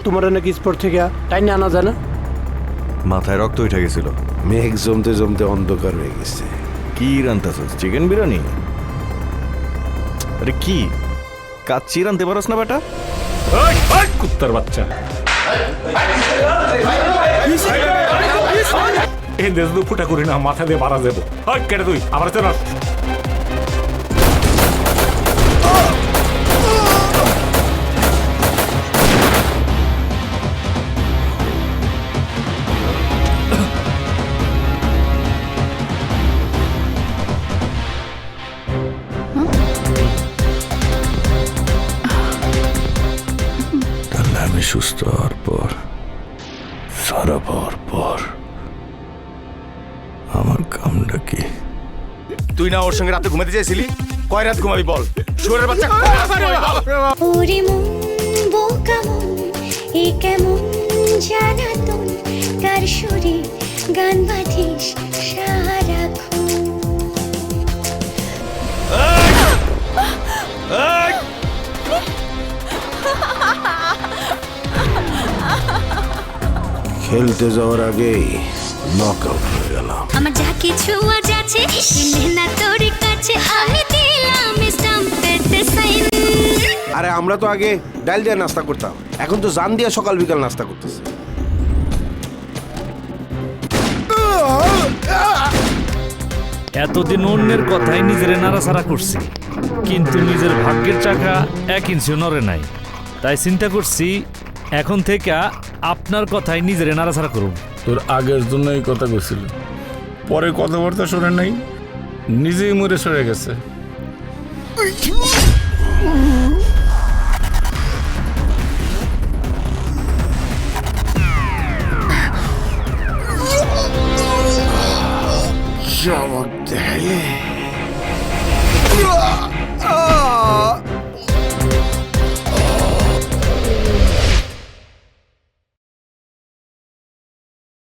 তোমার নাকি স্পোর্ট থেকে টাইনে আনা যায় না? মাথায় রক্ত উঠে গেছিল। মেঘ জমতে জমতে অন্ধকার হয়ে গেছে। কি রান্তাছস? চিকেন বিরিয়ানি? আরে কি কাচ্চি রানতে পারস না বেটা? কুত্তার বাচ্চা এই দেশ দু ফুটা করি না, মাথা দিয়ে মারা যাবো। কেটে তুই আবার চল। তাহলে আমি সুস্থ হওয়ার পর, সারা পাওয়ার পর আমার কামটা কি? তুই না ওর সঙ্গে রাতে ঘুমাতে চাইছিলি? কয় রাত ঘুমাবি বল? শুয়োরের বাচ্চা। ওরে মন বোকা মন, এ কেমন জ্বালাতন, কার সুরে গান বাঁধিস সারাক্ষণ। খেলতে যাওয়ার আগেই নক আউট হয়ে গেলাম। আমার যা কিছু আজ আছে না তোর কাছে, আমি দিলাম স্টাম্পেতে সাইন। আরে আমরা তো আগে ডাল দিয়ে নাস্তা করতাম, এখন তো জান দিয়ে সকাল বিকাল নাস্তা করতেছে। এতদিন অন্যের কথাই নিজের নাড়াচাড়া করছি, কিন্তু নিজের ভাগ্যের চাকা 1 ইঞ্চিও নড়ে নাই। তাই চিন্তা করছি এখন থেকে আপনার কথাই নিজের নাড়াচাড়া করুন। তোর আগের জন্য এই কথা কইছিল, পরে কথাবার্তা শোনে নাই, নিজেই মরে সরে গেছে। চমক দেখাইলে